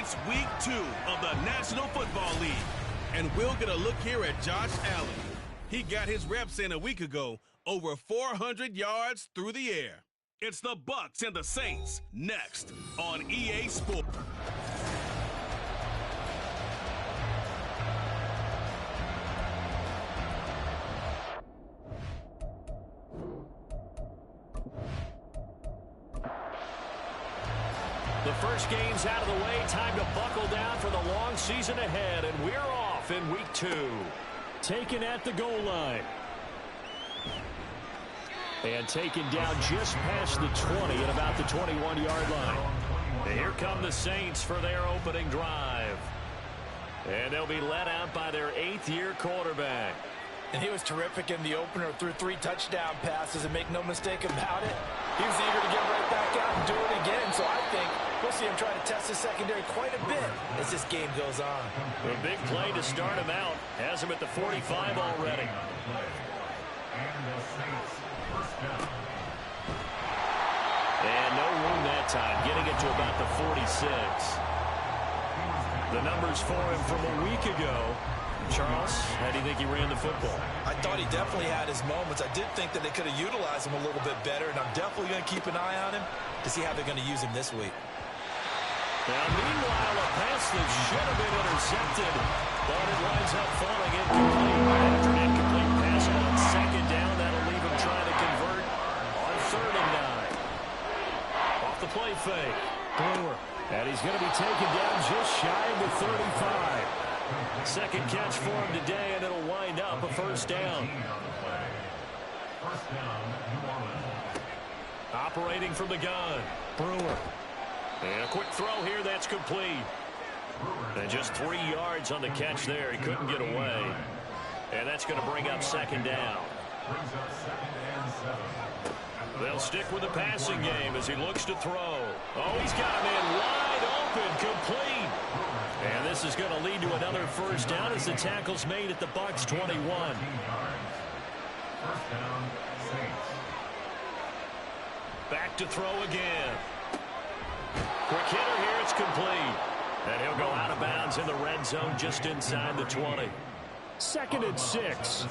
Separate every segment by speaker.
Speaker 1: It's week 2 of the National Football League, and we'll get a look here at Josh Allen. He got his reps in a week ago, over 400 yards through the air. It's the Bucs and the Saints next on EA Sports.
Speaker 2: The first game's out of the way. Time to buckle down for the long season ahead, and we're off in week 2. Taken at the goal line. And taken down just past the 20 at about the 21-yard line. And here come the Saints for their opening drive. And they'll be led out by their 8th-year quarterback.
Speaker 3: And he was terrific in the opener, threw 3 touchdown passes, and make no mistake about it, he was eager to get right back out and do it again. So I think we'll see him try to test his secondary quite a bit as this game goes on.
Speaker 2: A big play to start him out. Has him at the 45 already. And no room that time, getting it to about the 46. The numbers for him from a week ago. Charles, how do you think he ran the football?
Speaker 3: I thought he definitely had his moments. I did think that they could have utilized him a little bit better, and I'm definitely going to keep an eye on him to see how they're going to use him this week.
Speaker 2: Now, meanwhile, a pass that should have been intercepted, but it winds up falling incomplete. After an incomplete pass on second down, that'll leave him trying to convert on 3rd and 9. Off the play fake, Brewer. And he's going to be taken down just shy of the 35. Second catch for him today, and it'll wind up a first down. Operating from the gun, Brewer. And a quick throw here, that's complete. And just 3 yards on the catch there. He couldn't get away. And that's going to bring up second down. They'll stick with the passing game as he looks to throw. Oh, he's got a man wide open, complete. And this is going to lead to another first down as the tackle's made at the Bucs 21. Back to throw again. Quick hitter here, it's complete. And he'll go out of bounds in the red zone just inside the 20. 2nd and 6.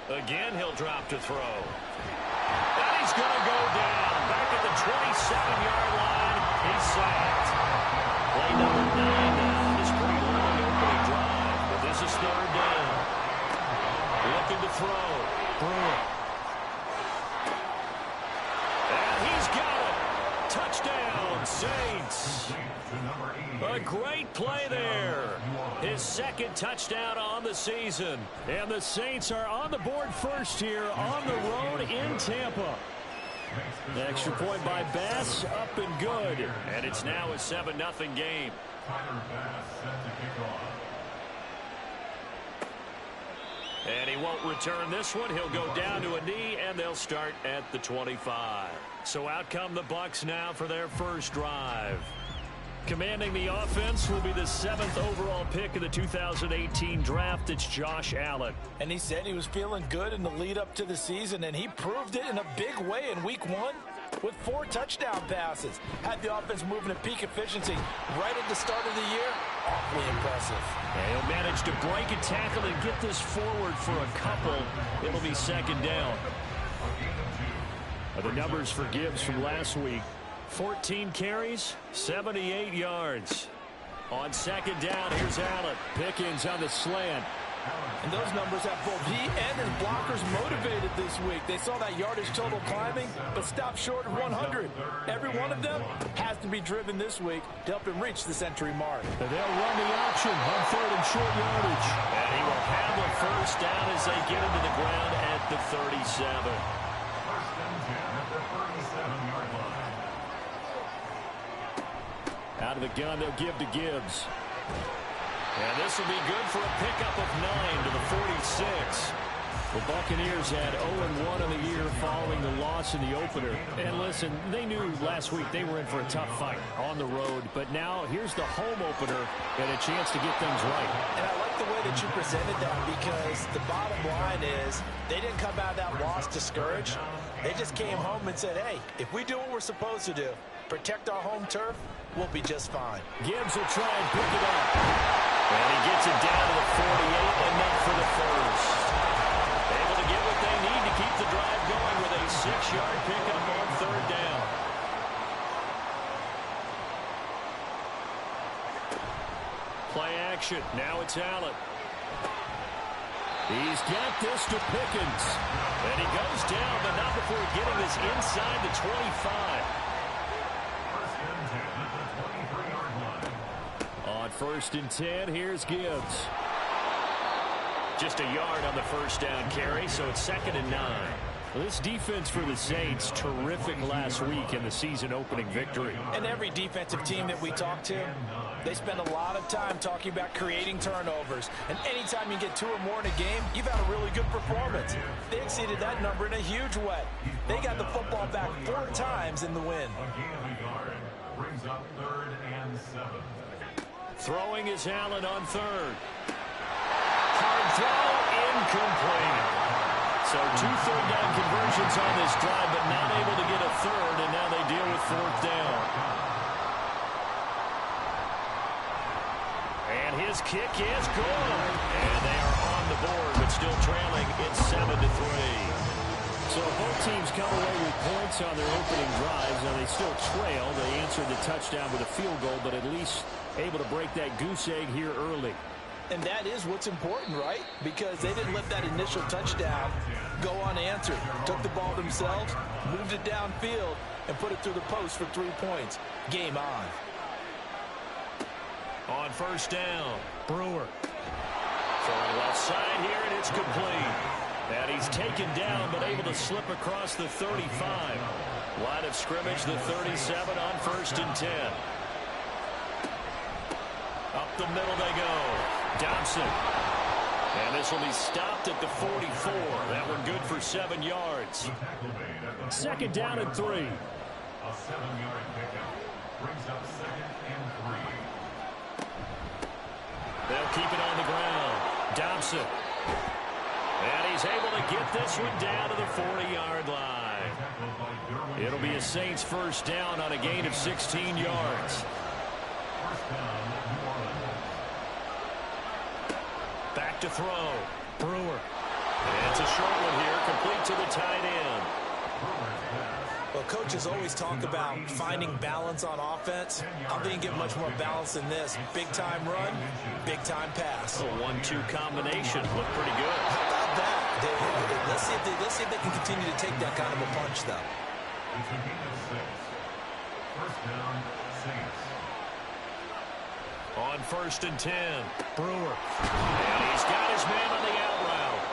Speaker 2: Again, he'll drop to throw. And he's going to go down. Back at the 27-yard line. He's sacked. Play number 9 now. This pretty long opening drive. But this is 3rd down. Looking to throw. Brewer. And he's got it. Touchdown, Saints. A great play there. His 2nd touchdown on the season. And the Saints are on the board first here on the road in Tampa. The extra point by Bass, up and good. And it's now a 7-0 game. And he won't return this one. He'll go down to a knee, and they'll start at the 25. So out come the Bucs now for their first drive. Commanding the offense will be the 7th overall pick of the 2018 draft. It's Josh Allen.
Speaker 3: And he said he was feeling good in the lead up to the season, and he proved it in a big way in week 1 with 4 touchdown passes. Had the offense moving at peak efficiency right at the start of the year. Awfully impressive.
Speaker 2: And he'll manage to break a tackle and get this forward for a couple. It'll be 2nd down. The numbers for Gibbs from last week. 14 carries, 78 yards. On 2nd down, here's Allen. Pickens on the slant.
Speaker 3: And those numbers have both he and his blockers motivated this week. They saw that yardage total climbing, but stopped short of 100. Every one of them has to be driven this week to help him reach the century mark.
Speaker 2: And they'll run the option on 3rd and short yardage. And he will have a first down as they get into the ground at the 37. Out of the gun, they'll give to Gibbs. And this will be good for a pickup of 9 to the 46. The Buccaneers had 0-1 in the year following the loss in the opener. And listen, they knew last week they were in for a tough fight on the road. But now here's the home opener and a chance to get things right.
Speaker 3: And I like the way that you presented that, because the bottom line is they didn't come out of that loss discouraged. They just came home and said, hey, if we do what we're supposed to do, protect our home turf, we'll be just fine.
Speaker 2: Gibbs will try and pick it up. And he gets it down to the 48, enough for the first. Able to get what they need to keep the drive going with a 6-yard pickup on third down. Play action. Now it's Allen. He's got this to Pickens. And he goes down, but not before getting this inside the 25. On 1st and 10, here's Gibbs. Just a yard on the first down carry, so it's 2nd and 9. Well, this defense for the Saints, terrific last week in the season-opening victory.
Speaker 3: And every defensive team that we talk to, they spend a lot of time talking about creating turnovers. And anytime you get 2 or more in a game, you've had a really good performance. They exceeded that number in a huge way. They got the football back 4 times in the win.
Speaker 4: Brings up 3rd and 7.
Speaker 2: Throwing is Allen on 3rd. Hard throw, incomplete. So 2 third-down conversions on this drive, but not able to get a third, and now they deal with 4th down. And his kick is good. And they are on the board, but still trailing. It's 7-3. So both teams come away with points on their opening drives. Now they still trail. They answered the touchdown with a field goal, but at least able to break that goose egg here early.
Speaker 3: And that is what's important, right? Because they didn't let that initial touchdown go unanswered. Took the ball themselves, moved it downfield, and put it through the post for 3 points. Game on.
Speaker 2: On 1st down, Brewer. Throwing left side here, and it's complete. And he's taken down, but able to slip across the 35. Line of scrimmage, the 37 on 1st and 10. Up the middle they go. Dobson. And this will be stopped at the 44. That one good for 7 yards. 2nd down and 3.
Speaker 4: A 7-yard pickup brings up 2nd and 3.
Speaker 2: They'll keep it on the ground. Dobson. And he's able to get this one down to the 40-yard line. It'll be a Saints 1st down on a gain of 16 yards.
Speaker 4: 1st down, New Orleans.
Speaker 2: Back to throw. Brewer. And it's a short one here, complete to the tight end.
Speaker 3: Well, coaches always talk about finding balance on offense. I don't think you get much more balance than this. Big-time run, big-time pass.
Speaker 2: A 1-2 combination. Looked pretty good.
Speaker 3: How about that? Let's see if they can continue to take that kind of a punch, though.
Speaker 4: It's a gain of 6. 1st down, Saints.
Speaker 2: On 1st and 10, Brewer. And he's got his man on the out route.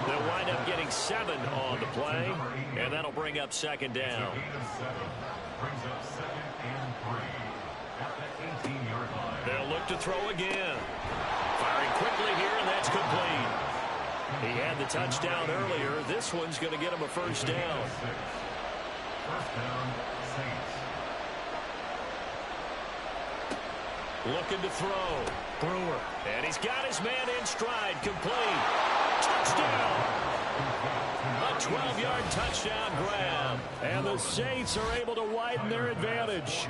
Speaker 2: They'll wind up getting 7 on the play, and that'll bring up 2nd down.
Speaker 4: Gain of 7 brings up 2nd and 3 at the 18-yard line.
Speaker 2: They'll look to throw again. Firing quickly here, and that's complete. He had the touchdown earlier. This one's going to get him a 1st down.
Speaker 4: 1st down, Saints.
Speaker 2: Looking to throw. Brewer. And he's got his man in stride. Complete. Touchdown. A 12-yard touchdown grab. And the Saints are able to widen their advantage.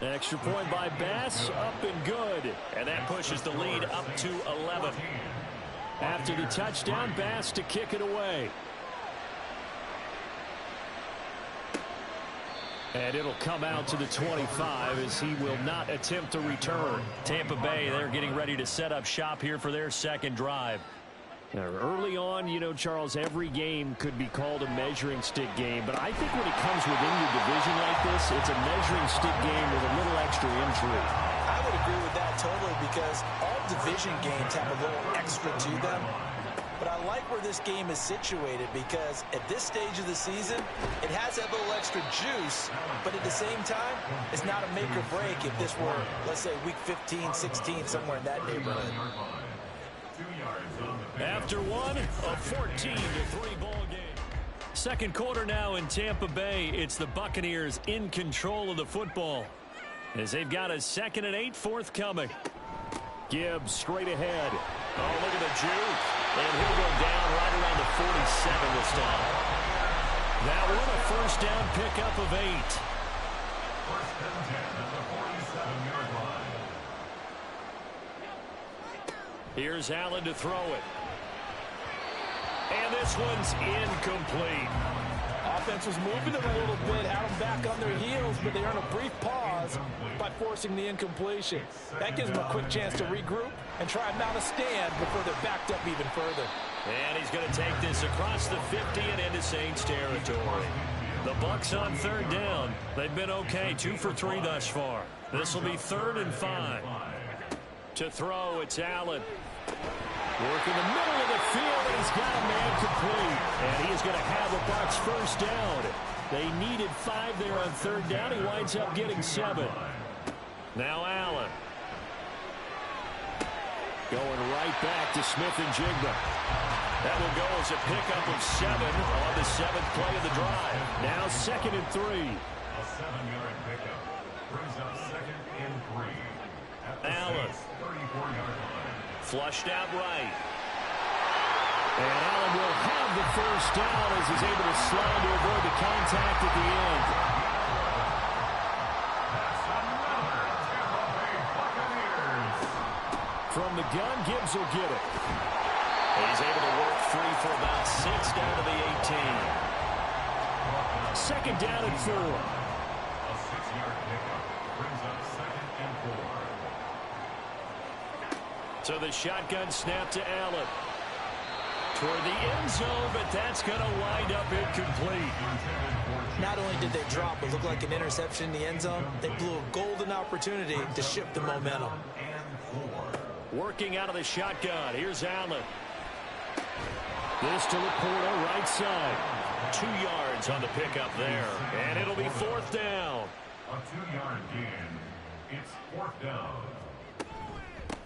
Speaker 2: Extra point by Bass, up and good. And that pushes the lead up to 11. After the touchdown, Bass to kick it away. And it'll come out to the 25 as he will not attempt to return. Tampa Bay, they're getting ready to set up shop here for their 2nd drive. Now, early on, you know, Charles, every game could be called a measuring stick game. But I think when it comes within your division like this, it's a measuring stick game with a little extra intrigue.
Speaker 3: I would agree with that totally because all division games have a little extra to them. But I like where this game is situated because at this stage of the season, it has that little extra juice, but at the same time, it's not a make or break if this were, let's say, week 15, 16, somewhere in that neighborhood.
Speaker 2: After one, a 14-3 ball game. 2nd quarter now in Tampa Bay. It's the Buccaneers in control of the football as they've got a 2nd and 8 forthcoming. Gibbs straight ahead. Oh, look at the juke. And he'll go down right around the 47 this time. That one a first down pickup of 8.
Speaker 4: First and 10 at the 47-yard line.
Speaker 2: Here's Allen to throw it. And this one's incomplete.
Speaker 3: Offense was moving it a little bit, had them back on their heels, but they earned a brief pause by forcing the incompletion. That gives them a quick chance to regroup and try and mount a stand before they're backed up even further.
Speaker 2: And he's going to take this across the 50 and into Saints territory. The Bucs on third down. They've been okay, 2 for 3 thus far. This will be 3rd and 5. To throw, it's Allen. Working the middle of the field, and he's got a man complete. And he is going to have a Bucs first down. They needed 5 there on third down. He winds up getting 7. Now Allen. Going right back to Smith and Jigba. That will go as a pickup of 7 on the 7th play of the drive. Now 2nd and 3.
Speaker 4: A 7-yard pickup brings up 2nd and 3. At the
Speaker 2: Allen.
Speaker 4: 34-yard line.
Speaker 2: Flushed out right. And Allen will have the first down as he's able to slide to avoid the contact at the end.
Speaker 4: That's another Tampa Bay Buccaneers.
Speaker 2: From the gun, Gibbs will get it. He's able to work free for about 6 down to the 18. 2nd down and 4.
Speaker 4: A 6-yard pickup brings up 2nd and 4.
Speaker 2: So the shotgun snap to Allen. Toward the end zone, but that's going to wind up incomplete.
Speaker 3: Not only did they drop what looked like an interception in the end zone, they blew a golden opportunity to shift the momentum.
Speaker 2: Working out of the shotgun. Here's Allen. This to Laporta, right side. 2 yards on the pickup there. And it'll be 4th down.
Speaker 4: A 2-yard gain. It's 4th down.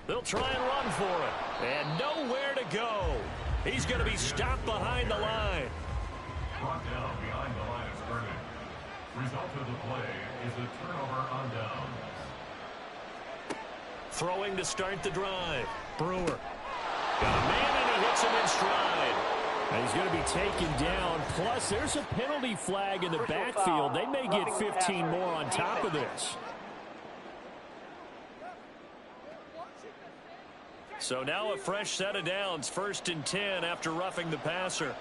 Speaker 2: They'll try and run for it. And nowhere to go. He's going to be stopped behind the line.
Speaker 4: Brought down behind the line of scrimmage. Result of the play is a turnover on downs.
Speaker 2: Throwing to start the drive. Brewer. Got a man and he hits him in stride. And he's going to be taken down. Plus, there's a penalty flag in the backfield. They may get 15 more on top of this. So now a fresh set of downs. 1st and 10 after roughing the passer.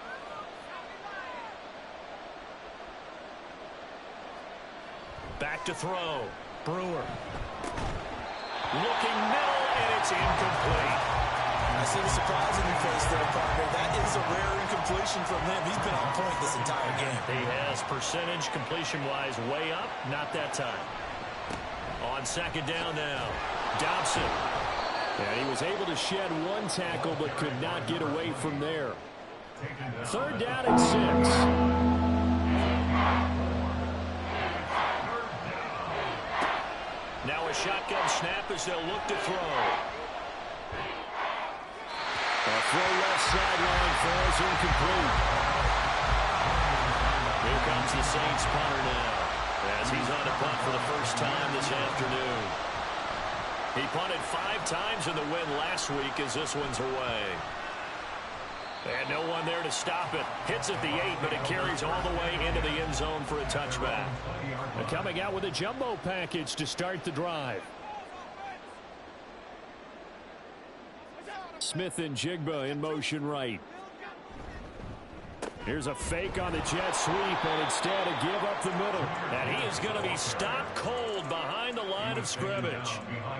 Speaker 2: Back to throw. Brewer. Looking middle, and it's incomplete.
Speaker 3: I see the surprise in your face there, partner. That is a rare incompletion from him. He's been on point this entire game.
Speaker 2: He has percentage completion-wise way up. Not that time. On 2nd down now. Dobson. And he was able to shed 1 tackle but could not get away from there. 3rd down and 6. Now a shotgun snap as they'll look to throw. A throw left sideline falls incomplete. Here comes the Saints punter now as he's on to punt for the first time this afternoon. He punted 5 times in the win last week as this one's away. And no one there to stop it. Hits at the 8, but it carries all the way into the end zone for a touchback. And coming out with a jumbo package to start the drive. Smith and Jigba in motion right. Here's a fake on the jet sweep, and instead a give up the middle. And he is going to be stopped cold behind the line of scrimmage.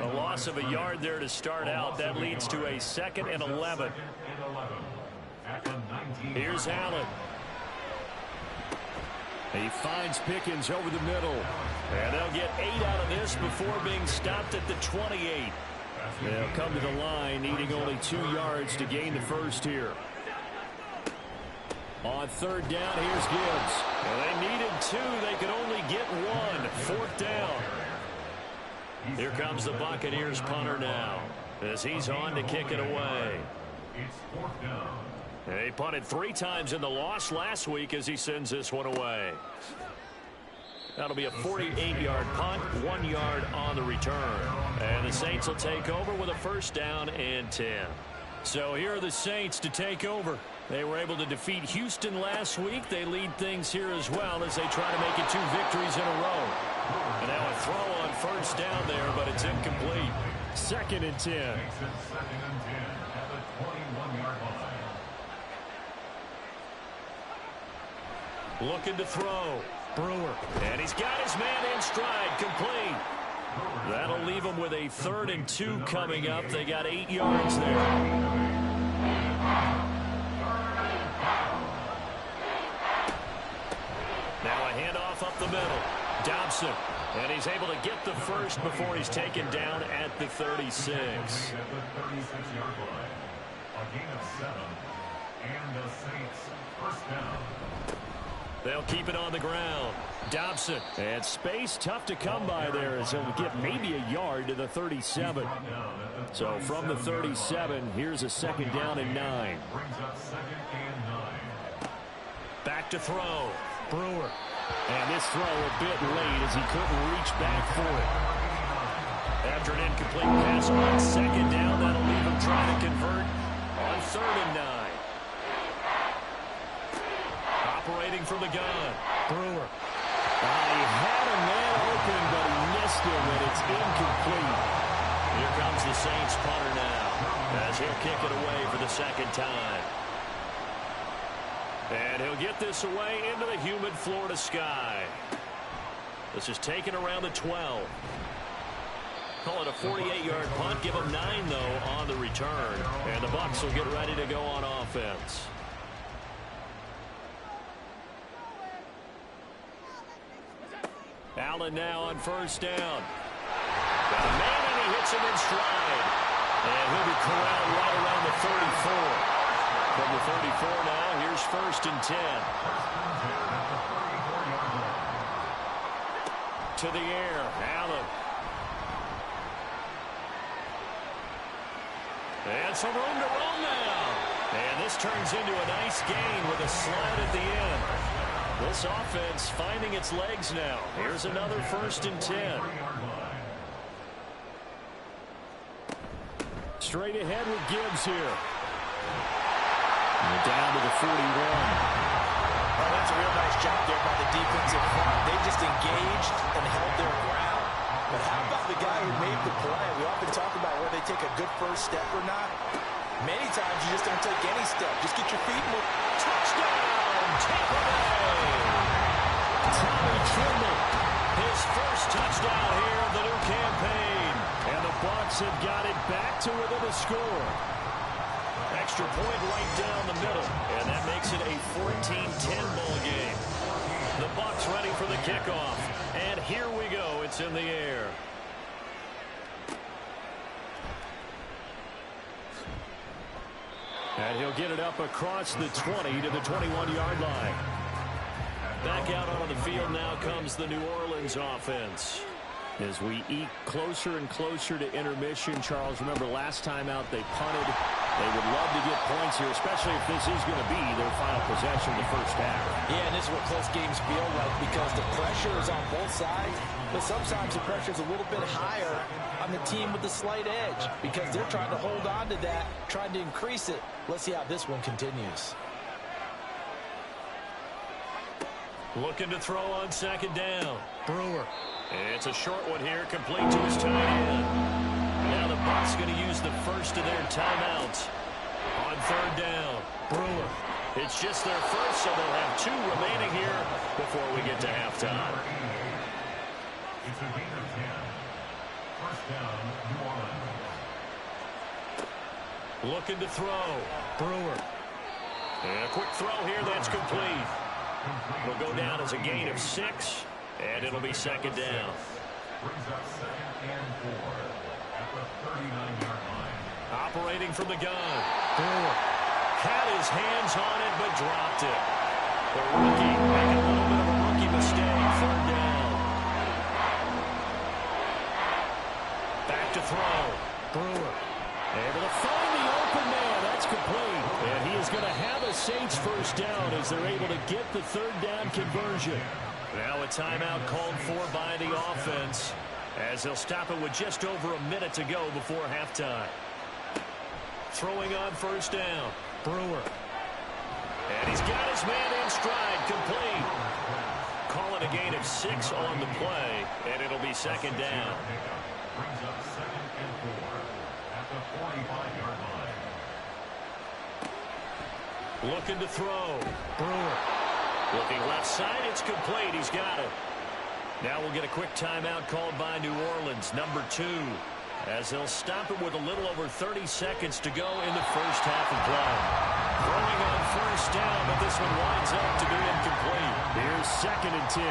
Speaker 2: A loss of a yard there to start out. That leads to a 2nd and 11. Here's Allen. He finds Pickens over the middle. And they'll get 8 out of this before being stopped at the 28. They'll come to the line, needing only 2 yards to gain the first here. On 3rd down, here's Gibbs. Well, they needed 2. They could only get 1. 4th down. Here comes the Buccaneers punter now as he's on to kick it away.
Speaker 4: It's 4th down.
Speaker 2: He punted 3 times in the loss last week as he sends this one away. That'll be a 48-yard punt, 1 yard on the return. And the Saints will take over with a 1st down and 10. So here are the Saints to take over. They were able to defeat Houston last week. They lead things here as well as they try to make it 2 victories in a row. And now a throw on first down there, but it's incomplete. 2nd and 10.
Speaker 4: Makes it 2nd and 10 at the 21-yard line.
Speaker 2: Looking to throw. Brewer. And he's got his man in stride. Complete. That'll leave him with a 3rd and 2 coming up. They got 8 yards there. Now a handoff up the middle. Dobson. And he's able to get the first before he's taken down at the 36.
Speaker 4: At the 36-yard line. A gain of 7. And the Saints first down.
Speaker 2: They'll keep it on the ground. Dobson. And space tough to come by there as he'll get maybe a yard to the 37. So from the 37, here's a 2nd down and 9.
Speaker 4: Brings up 2nd and 9.
Speaker 2: Back to throw. Brewer. And this throw a bit late as he couldn't reach back for it. After an incomplete pass on 2nd down, that'll leave him trying to convert on 3rd and 9. Operating from the gun. Brewer. He had a man open, but he missed him, and it's incomplete. Here comes the Saints punter now as he'll kick it away for the 2nd time. And he'll get this away into the humid Florida sky. This is taken around the 12. Call it a 48-yard punt. Give him 9, though, on the return. And the Bucs will get ready to go on offense. Allen now on first down. Got a man, and he hits him in stride. And he'll be corralled right around the 34. From the 34 now, here's 1st and 10. To the air, Allen. And some room to run now. And this turns into a nice gain with a slide at the end. This offense finding its legs now. Here's another 1st and 10. Straight ahead with Gibbs here. And down to the 41.
Speaker 3: Oh, that's a real nice job there by the defensive front. They just engaged and held their ground. But how about the guy who made the play? We often talk about whether they take a good first step or not. Many times you just don't take any step. Just get your feet moving.
Speaker 2: Touchdown, Tampa Bay! Tommy Tremble, his first touchdown here of the new campaign. And the Bucs have got it back to within a score. Extra point right down the middle, and that makes it a 14-10 ball game. The Bucs ready for the kickoff, and here we go. It's in the air. And he'll get it up across the 20 to the 21-yard line. Back out on the field now comes the New Orleans offense. As we eke closer and closer to intermission, Charles, remember last time out they punted. They would love to get points here, especially if this is going to be their final possession in the first half.
Speaker 3: Yeah, and this is what close games feel like because the pressure is on both sides, but sometimes the pressure is a little bit higher on the team with the slight edge because they're trying to hold on to that, trying to increase it. Let's see how this one continues.
Speaker 2: Looking to throw on 2nd down. Brewer. It's a short one here, complete to his tight end. Now the Bucs going to use the first of their timeouts on 3rd down. Brewer. It's just their first, so they'll have 2 remaining here before we get to halftime.
Speaker 4: It's a gain of 10. First down, New Orleans.
Speaker 2: Looking to throw. Brewer. And a quick throw here, that's complete. It'll go down as a gain of 6, and it'll be 2nd down.
Speaker 4: Brings up 2nd and 4 at the 39-yard line.
Speaker 2: Operating from the gun. Brewer had his hands on it, but dropped it. The rookie making a little bit of a rookie mistake. 3rd down. Back to throw. Brewer able to find the open man. That's complete. And he is going to have a Saints first down as they're able to get the 3rd down conversion. Now a timeout called for by the offense as they'll stop it with just over a minute to go before halftime. throwing on first down. Brewer. And he's got his man in stride, complete. Calling a gain of 6 on the play, and it'll be second down.
Speaker 4: Brings up 2nd and 4 at the 45-yard line.
Speaker 2: Looking to throw. Brewer. Looking left side, it's complete. He's got it. Now we'll get a quick timeout called by New Orleans, number 2, as they'll stop it with a little over 30 seconds to go in the first half of play. Throwing on first down, but this one winds up to be incomplete. Here's 2nd and 10.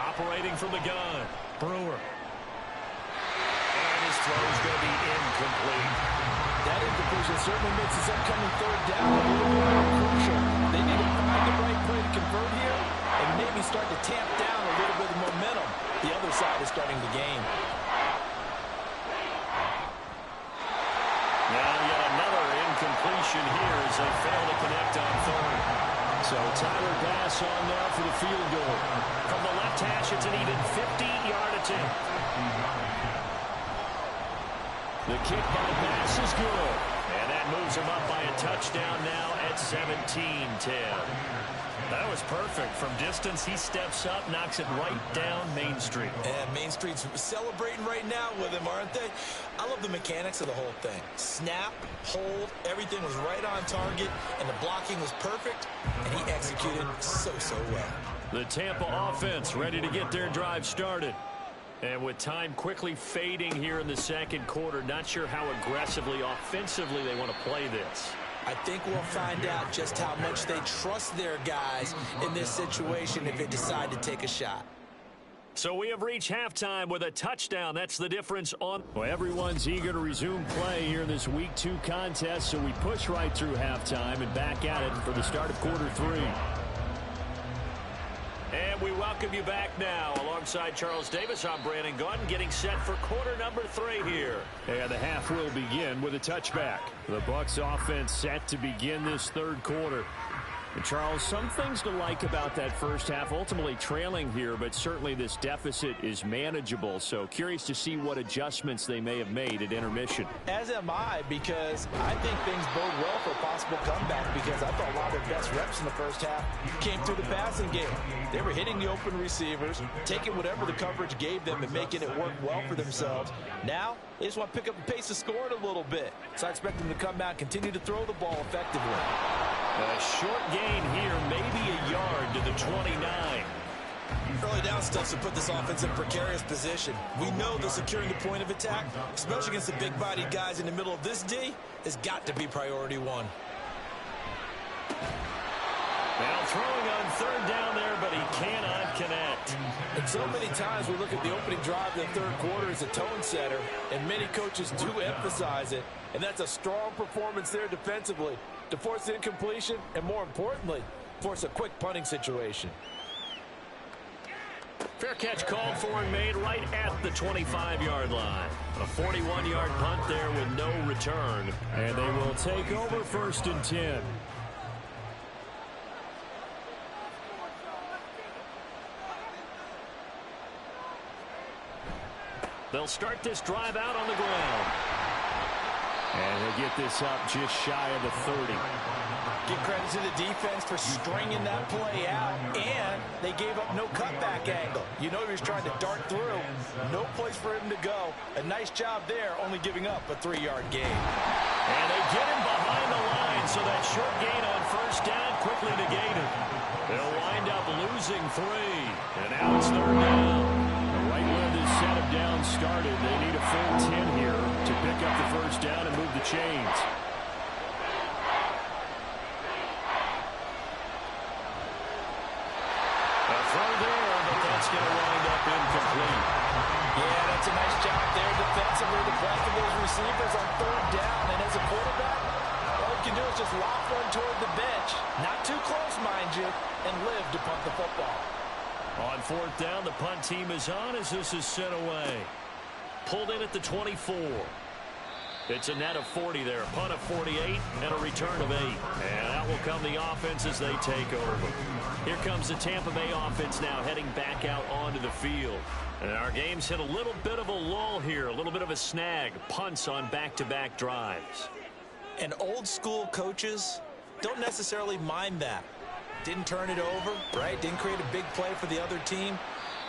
Speaker 2: Operating from the gun, Brewer. And his throw is going to be incomplete.
Speaker 3: That incompletion certainly makes this upcoming third down a little bit more crucial. They need to find the right play to convert here and maybe start to tamp down a little bit of momentum. The other side is starting the game.
Speaker 2: Now yet another incompletion here as they fail to connect on third. So Tyler Bass on now for the field goal. From the left hash, it's an even 50-yard attempt. The kick by Bass is good. And that moves him up by a touchdown now at 17-10. That was perfect. From distance, he steps up, knocks it right down Main Street.
Speaker 3: And Main Street's celebrating right now with him, aren't they? I love the mechanics of the whole thing. Snap, hold, everything was right on target, and the blocking was perfect, and he executed so well.
Speaker 2: The Tampa offense ready to get their drive started. And with time quickly fading here in the second quarter, not sure how aggressively, offensively they want to play this.
Speaker 3: I think we'll find out just how much they trust their guys in this situation if they decide to take a shot.
Speaker 2: So we have reached halftime with a touchdown. That's the difference on. Well, everyone's eager to resume play here in this Week 2 contest, so we push right through halftime and back at it for the start of quarter 3. And we welcome you back now. Alongside Charles Davis, I'm Brandon Gaudin, getting set for quarter number 3 here. And the half will begin with a touchback. The Bucs offense set to begin this third quarter. And Charles, some things to like about that first half, ultimately trailing here, but certainly this deficit is manageable. So curious to see what adjustments they may have made at intermission.
Speaker 3: As am I, because I think things bode well for a possible comeback, because I thought a lot of their best reps in the first half came through the passing game. They were hitting the open receivers, taking whatever the coverage gave them and making it work well for themselves. Now, they just want to pick up the pace of scoring a little bit. So I expect them to come out and continue to throw the ball effectively.
Speaker 2: A short gain here, maybe a yard to the 29.
Speaker 3: Early down stuff to put this offense in a precarious position. We know that securing the point of attack, especially against the big-bodied guys in the middle of this D, has got to be priority 1.
Speaker 2: Now throwing on third down there, but he cannot connect.
Speaker 3: And so many times we look at the opening drive of the third quarter as a tone setter, and many coaches do emphasize it, and that's a strong performance there defensively to force the incompletion and, more importantly, force a quick punting situation.
Speaker 2: Fair catch called for and made right at the 25-yard line. A 41-yard punt there with no return, and they will take over 1st and 10. They'll start this drive out on the ground. And he'll get this up just shy of the 30.
Speaker 3: Give credit to the defense for stringing that play out, and they gave up no cutback angle. You know he was trying to dart through. No place for him to go. A nice job there, only giving up a 3-yard gain.
Speaker 2: And they get him behind the line, so that short gain on first down quickly negated. They'll wind up losing 3. And now it's third down. Right where this set of downs started, they need a full 10 here to pick up the first down and move the chains. A throw there, but that's going to wind up incomplete.
Speaker 3: Yeah, that's a nice job there defensively to block those receivers on third down. And as a quarterback, all you can do is just lock one toward the bench. Not too close, mind you, and live to punt the football.
Speaker 2: On fourth down, the punt team is on as this is sent away. Pulled in at the 24. It's a net of 40 there, punt of 48, and a return of 8. And out will come the offense as they take over. Here comes the Tampa Bay offense now heading back out onto the field. And our game's hit a little bit of a lull here, a little bit of a snag. Punts on back-to-back drives.
Speaker 3: And old school coaches don't necessarily mind that. Didn't turn it over, right? Didn't create a big play for the other team.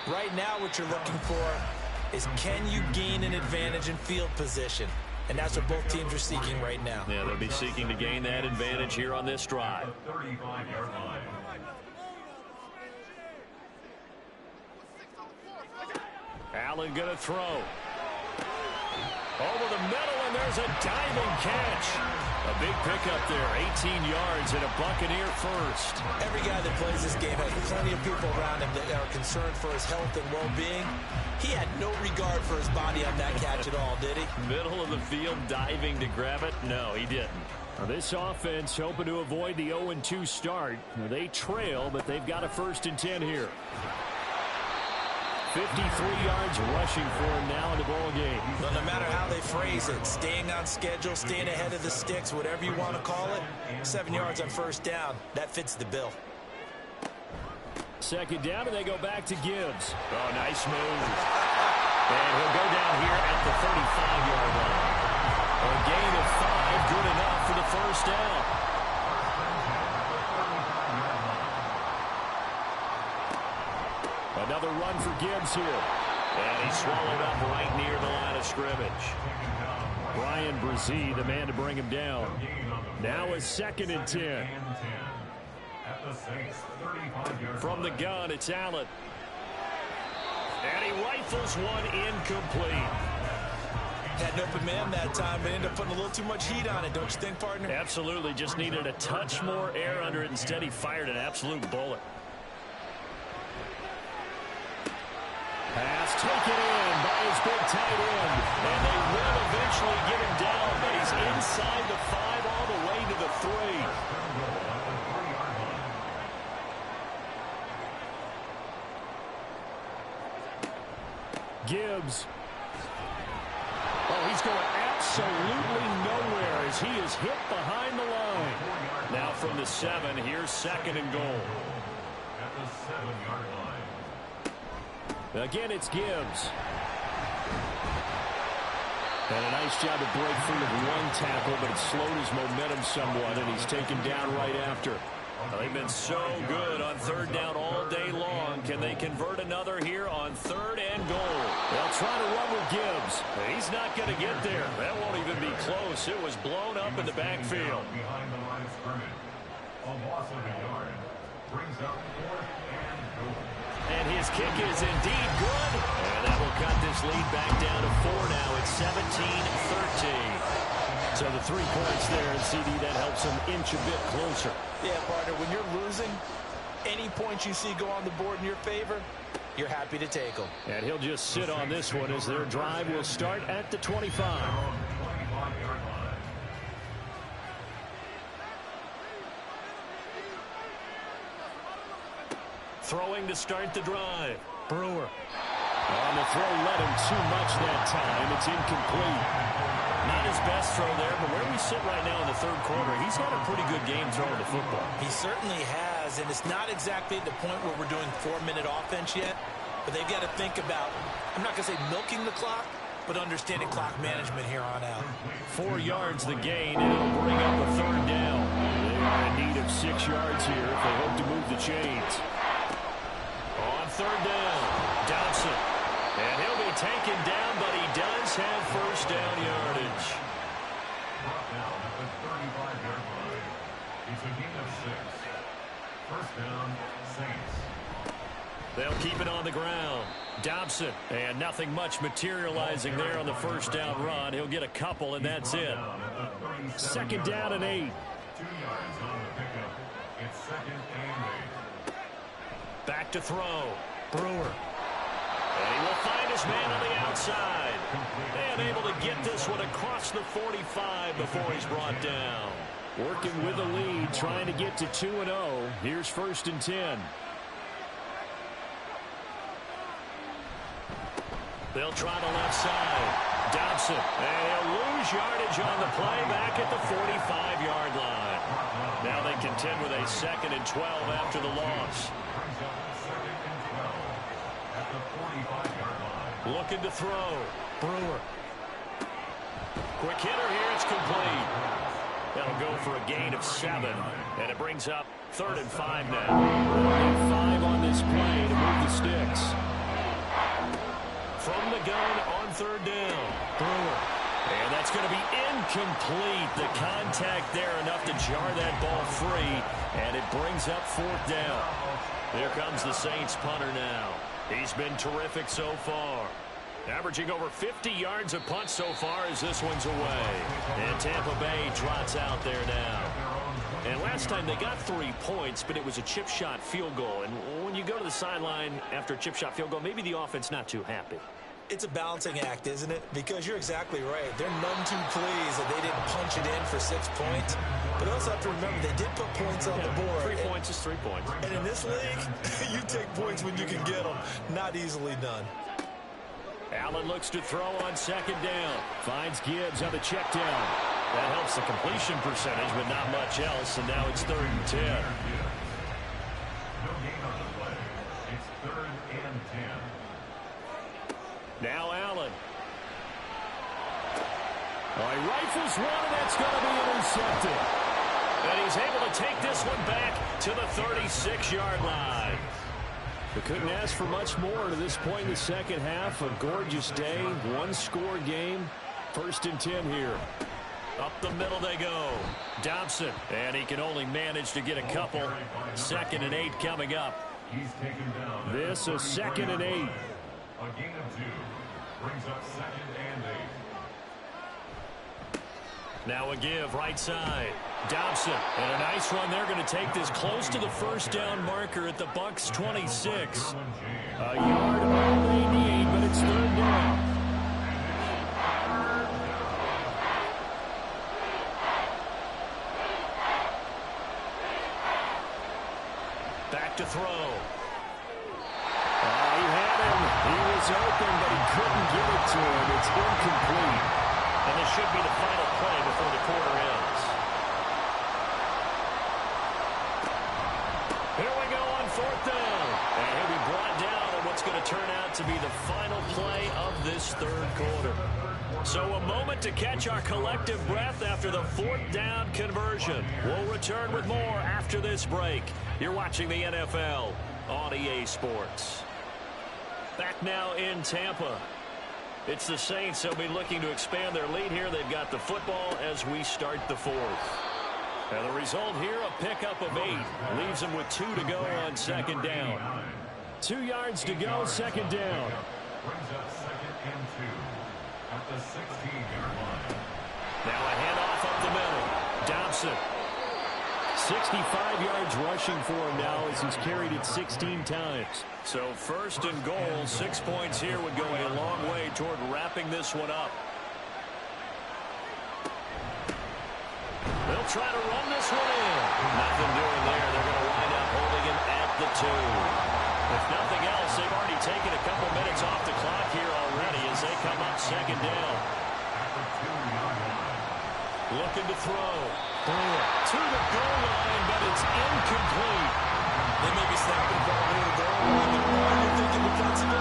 Speaker 3: Right now what you're looking for is, can you gain an advantage in field position? And that's what both teams are seeking right now.
Speaker 2: Yeah, they'll be seeking to gain that advantage here on this drive.
Speaker 4: 35-yard line.
Speaker 2: Allen going to throw. Over the middle, and there's a diving catch. A big pickup there, 18 yards and a Buccaneer first.
Speaker 3: Every guy that plays this game has plenty of people around him that are concerned for his health and well-being. He had no regard for his body on that catch at all, did he?
Speaker 2: Middle of the field, diving to grab it. No, he didn't. Now this offense hoping to avoid the 0-2 start. They trail, but they've got a 1st and 10 here. 53 yards rushing for him now in the ball game.
Speaker 3: Well, no matter how they phrase it, staying on schedule, staying ahead of the sticks, whatever you want to call it, 7 yards on 1st down, that fits the bill.
Speaker 2: 2nd down, and they go back to Gibbs. Oh, nice move. And he'll go down here at the 35-yard line. A gain of 5, good enough for the 1st down. Another run for Gibbs here. And he's swallowed up right near the line of scrimmage. Brian Brzee, the man to bring him down. Now a 2nd and 10. From the gun, it's Allen. And he rifles one incomplete.
Speaker 3: Had an open man that time, but ended up putting a little too much heat on it, don't you think, partner?
Speaker 2: Absolutely. Just needed a touch more air under it. Instead, he fired an absolute bullet. Pass taken in by his big tight end. And they will eventually get him down, but he's inside the 5 all the way to the 3. Gibbs. Oh, he's going absolutely nowhere as he is hit behind the line. Now from the 7, here's 2nd and goal.
Speaker 4: At the 7-yard line.
Speaker 2: Again, it's Gibbs. And a nice job to break free of one tackle, but it slowed his momentum somewhat, and he's taken down right after. Well, they've been so good on 3rd down all day long. Can they convert another here on 3rd and goal? They'll try to run with Gibbs. He's not going to get there. That won't even be close. It was blown up in the backfield.
Speaker 4: Behind the line of scrimmage. A loss of a yard. Brings up 4th and goal.
Speaker 2: And his kick is indeed good. And that will cut this lead back down to 4 now. It's 17-13. So the 3 points there, and CD, that helps him inch a bit closer.
Speaker 3: Yeah, partner, when you're losing, any points you see go on the board in your favor, you're happy to take them.
Speaker 2: And he'll just sit on this one as their drive will start at the 25. Throwing to start the drive. Brewer. On the throw, led him too much that time. It's incomplete. Not his best throw there, but where we sit right now in the 3rd quarter, he's got a pretty good game throwing the football.
Speaker 3: He certainly has, and it's not exactly at the point where we're doing 4-minute offense yet, but they've got to think about, I'm not going to say milking the clock, but understanding clock management here on out.
Speaker 2: 4 yards the gain, and it'll bring up a 3rd down. They are in need of 6 yards here if they hope to move the chains. On 3rd down, Dodson. And he'll be taken down, but he does have 1st down yardage.
Speaker 4: Brought down at the 35-yard line. It's a gain of 6. 1st down, Saints.
Speaker 2: They'll keep it on the ground. Dobson, and nothing much materializing there on the 1st down run. He'll get a couple, and that's it. 2nd down and 8.
Speaker 4: 2 yards on the pickup. It's 2nd and 8.
Speaker 2: Back to throw. Brewer. And he will find his man on the outside. And able to get this one across the 45 before he's brought down. Working with a lead, trying to get to 2-0. Here's 1st and 10. They'll try the left side. Dobson, and he'll lose yardage on the play back at the 45-yard line. Now they contend with a 2nd and 12 after the loss. Looking to throw. Brewer. Quick hitter here. It's complete. That'll go for a gain of 7. And it brings up 3rd and 5 now. 5 on this play to move the sticks. From the gun on 3rd down. Brewer. And that's going to be incomplete. The contact there enough to jar that ball free. And it brings up 4th down. Here comes the Saints punter now. He's been terrific so far. Averaging over 50 yards a punt so far as this one's away. And Tampa Bay trots out there now. And last time they got 3 points, but it was a chip shot field goal. And when you go to the sideline after a chip shot field goal, maybe the offense not too happy.
Speaker 3: It's a balancing act, isn't it? Because you're exactly right. They're none too pleased that they didn't punch it in for 6 points. But also have to remember they did put points on the board.
Speaker 2: 3 points is 3 points.
Speaker 3: And in this league, you take points when you can get them. Not easily done.
Speaker 2: Allen looks to throw on 2nd down. Finds Gibbs on the check down. That helps the completion percentage, but not much else. And now it's 3rd and 10.
Speaker 4: No gain on the play. It's 3rd and 10.
Speaker 2: Now Allen. He rifles one, and that's going to be intercepted. And he's able to take this one back to the 36-yard line. We couldn't ask for much more to this point in the second half. A gorgeous day, 1-score game. 1st and 10 here. Up the middle they go. Dobson, and he can only manage to get a couple. 2nd and 8 coming up.
Speaker 4: He's taken down.
Speaker 2: This a 2nd and 8.
Speaker 4: A gain of 2 brings up 2nd and 8.
Speaker 2: Now a give, right side. Dobson, and a nice run. They're going to take this close to the 1st down marker at the Bucs 26. A yard all they need, but it's 3rd down. Back to throw. He had him. He was open, but he couldn't get it to him. It's incomplete. And this should be the final play before the quarter ends. Here we go on 4th down. And he'll be brought down on what's going to turn out to be the final play of this 3rd quarter. So a moment to catch our collective breath after the 4th down conversion. We'll return with more after this break. You're watching the NFL on EA Sports. Back now in Tampa. It's the Saints. They'll be looking to expand their lead here. They've got the football as we start the 4th. And the result here, a pickup of 8. Leaves them with 2 to go on 2nd down. 2 yards to go, 2nd down.
Speaker 4: Brings up 2nd and 2 at the 16-yard line.
Speaker 2: Now a handoff up the middle. Dobson. 65 yards rushing for him now as he's carried it 16 times. So 1st and goal, 6 points here would go a long way toward wrapping this one up. They'll try to run this one in. Nothing doing there. They're going to wind up holding him at the 2. If nothing else, they've already taken a couple minutes off the clock here already as they come up 2nd down. Looking to throw. To the goal line, but it's incomplete.
Speaker 3: They may be snapping the ball near the goal line, but all you're thinking defensively,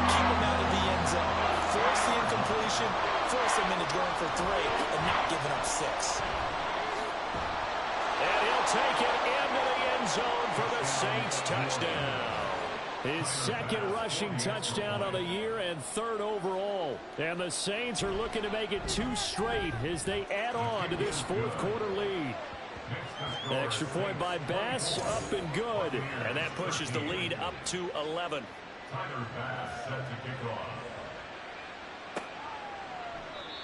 Speaker 3: keep them out of the end zone. Force the incompletion, force them into going for 3, and not giving up 6.
Speaker 2: And he'll take it into the end zone for the Saints touchdown. His 2nd rushing touchdown of the year and 3rd overall. And the Saints are looking to make it 2 straight as they add on to this 4th quarter lead. Extra point by Bass, up and good. And that pushes the lead up to 11.
Speaker 4: Tyler Bass set to kick off.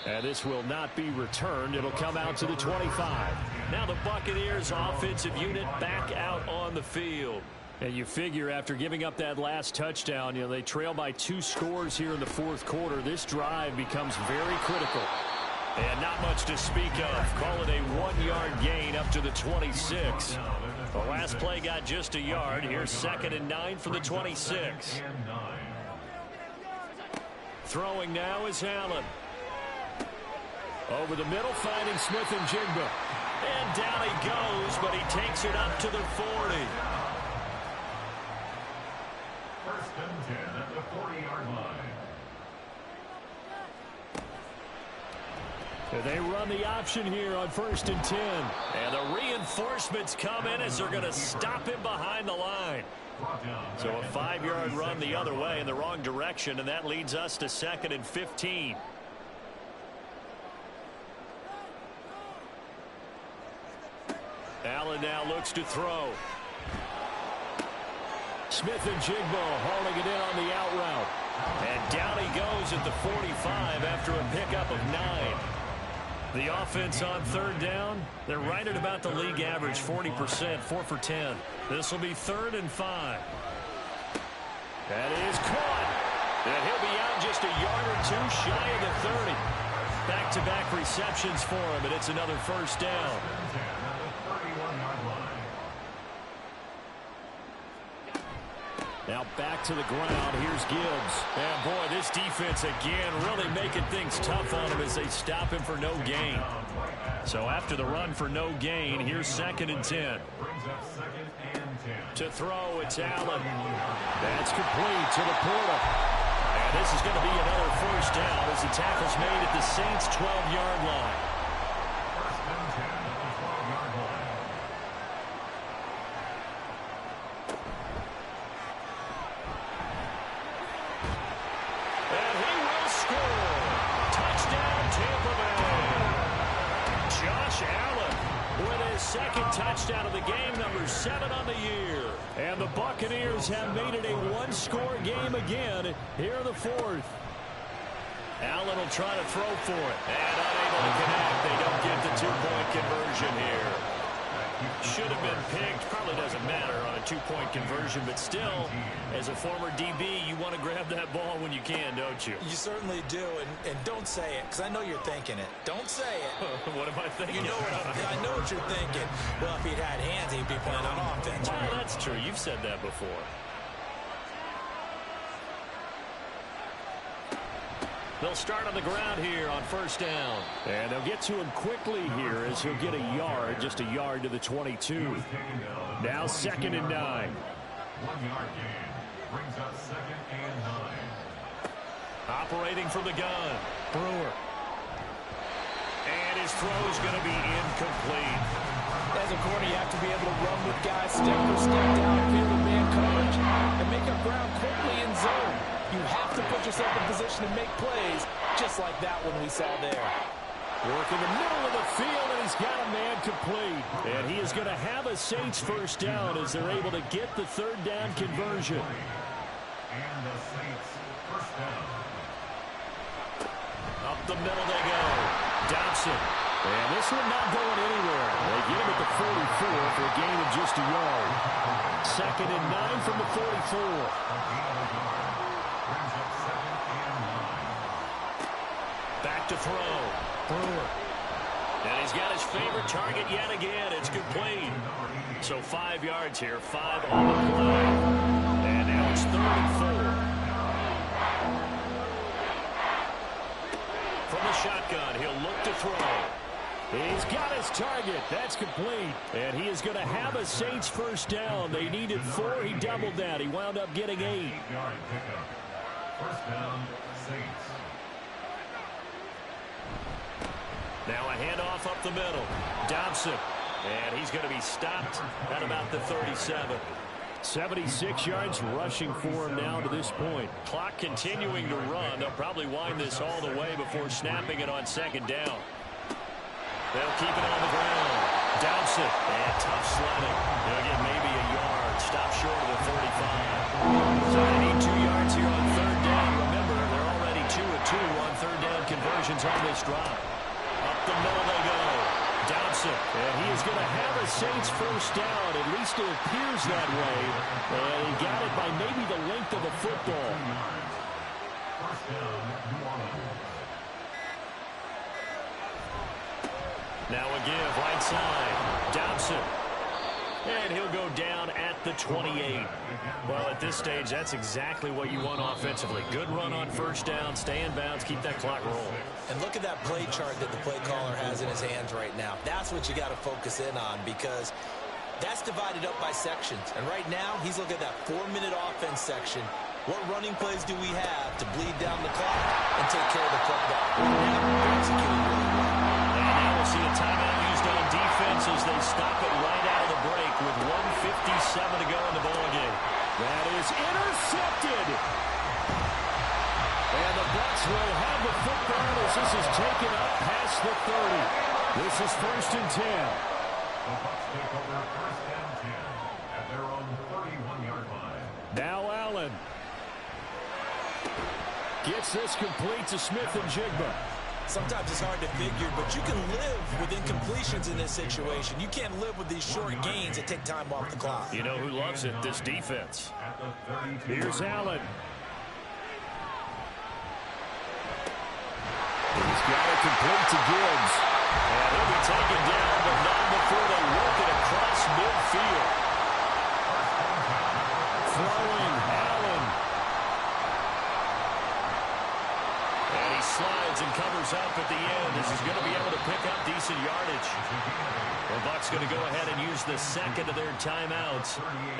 Speaker 2: And this will not be returned. It'll come out to the 25. Now the Buccaneers offensive unit back out on the field. And you figure after giving up that last touchdown, they trail by 2 scores here in the 4th quarter. This drive becomes very critical. And not much to speak of. Call it a 1-yard gain up to the 26. The last play got just a yard. Here's 2nd and 9 from the 26. Throwing now is Allen. Over the middle, finding Smith and Jigba. And down he goes, but he takes it up to the 40.
Speaker 4: First and 10 at the 40-yard line.
Speaker 2: They run the option here on 1st and 10. And the reinforcements come in as they're going to stop him behind the line. So a 5-yard run the other way in the wrong direction, and that leads us to 2nd and 15. Allen now looks to throw. Smith and Jigba hauling it in on the out route. And down he goes at the 45 after a pickup of 9. The offense on 3rd down, they're right at about the league average, 40%, 4 for 10. This will be 3rd and 5. That is caught. And he'll be out just a yard or two shy of the 30. Back-to-back receptions for him, and it's another 1st down. Now back to the ground. Here's Gibbs. And boy, this defense again really making things tough on him as they stop him for no gain. So after the run for no gain, here's 2nd and 10. To throw, it's Allen. That's complete to the portal. And this is going to be another 1st down as the tackle's made at the Saints' 12-yard line.
Speaker 4: First and 10 at the 12-yard line.
Speaker 2: And he will score. Touchdown, Tampa Bay. Josh Allen with his 2nd touchdown of the game, number 7 on the year. And the Buccaneers have made it a one-score game again here in the 4th. Allen will try to throw for it. And unable to connect. They don't get the 2-point conversion here. Should have been picked. Probably doesn't matter on a 2-point conversion. But still, as a former DB, you want to grab that ball when you can, don't you?
Speaker 3: You certainly do, and don't say it, because I know you're thinking it. Don't say it.
Speaker 2: What am I thinking?
Speaker 3: You know I know what you're thinking. Well, if he'd had hands, he'd be playing on offense.
Speaker 2: Well, that's true. You've said that before. They'll start on the ground here on 1st down. And they'll get to him quickly here as he'll get a yard, just a yard to the 22. Now 2nd and 9.
Speaker 4: 1-yard gain brings up 2nd and 9.
Speaker 2: Operating from the gun, Brewer. And his throw's going to be incomplete.
Speaker 3: As a corner, you have to be able to run with guys step for step downfield in man coverage and make up ground quickly in zone. You have to put yourself in position to make plays, just like that one we saw there.
Speaker 2: Work in the middle of the field, and he's got a man complete. And he is going to have a Saints 1st down as they're able to get the 3rd down conversion.
Speaker 4: And the Saints 1st down.
Speaker 2: Up the middle they go. Dobson. And this one not going anywhere. They get him at the 44 for a gain of just a yard. 2nd and 9 from the 44. Back to throw. Brewer. And he's got his favorite target yet again. It's complete. So 5 yards here, 5 on the play. And now it's 3rd and 4. From the shotgun, he'll look to throw. He's got his target. That's complete. And he is going to have a Saints 1st down. They needed 4. He doubled that. He wound up getting 8.
Speaker 4: 8-yard pickup. 1st down, Saints.
Speaker 2: Now a handoff up the middle. Dobson. And he's going to be stopped at about the 37. 76 yards rushing for him now to this point. Clock continuing to run. They'll probably wind this all the way before snapping it on 2nd down. They'll keep it on the ground. Dobson. And tough sledding. They'll get maybe a yard. Stop short of the 35. So they need 2 yards here on 3rd down. Remember, they're already 2 of 2 on 3rd down conversions on this drive. Up the middle they go. Dobson. And he is going to have a Saints 1st down. At least it appears that way. And he got it by maybe the length of a football.
Speaker 4: 1st down, New Orleans.
Speaker 2: Now a give right side. Dobson. And he'll go down at the 28. Well, at this stage, that's exactly what you want offensively. Good run on first down, stay in bounds, keep that clock rolling.
Speaker 3: And look at that play chart that the play caller has in his hands right now. That's what you got to focus in on, because that's divided up by sections. And right now, he's looking at that 4-minute offense section. What running plays do we have to bleed down the clock and take care of the football? They're executing really well.
Speaker 2: And now we'll see a timeout used on defense as they stop it right out of the break with 1:57 to go in the ballgame. That is intercepted. And the Bucs will have the football as this is taken up past the 30. This is 1st and 10.
Speaker 4: The Bucs take over 1st and 10 at their own 31-yard line.
Speaker 2: Now Allen gets this complete to Smith and Jigba.
Speaker 3: Sometimes it's hard to figure, but you can live with incompletions in this situation. You can't live with these short gains that take time off the clock.
Speaker 2: You know who loves it? This defense. Here's Allen. He's got it complete to Gibbs. And he'll be taken down, but not before they work it across midfield. Throwing Allen. And he slides and covers up at the end as he's going to be able to pick up decent yardage. The Bucs going to go ahead and use the second of their timeouts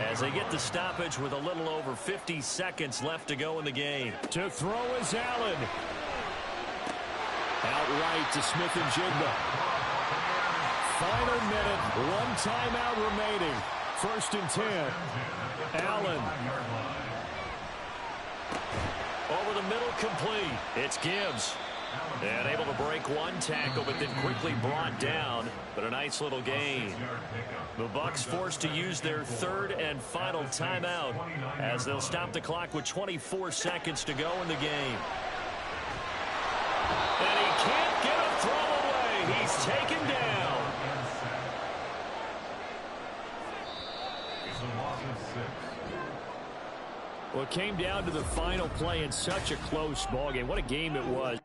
Speaker 2: as they get the stoppage with a little over 50 seconds left to go in the game. To throw is Allen. Outright to Smith and Jigba. Final minute, one timeout remaining. 1st and 10. Allen. Over the middle, complete. It's Gibbs. And able to break one tackle, but then quickly brought down. But a nice little gain. The Bucs forced to use their 3rd and final timeout as they'll stop the clock with 24 seconds to go in the game. And he can't get a throw away. He's taken down.
Speaker 4: It's a loss of 6.
Speaker 2: Well, it came down to the final play in such a close ballgame. What a game it was.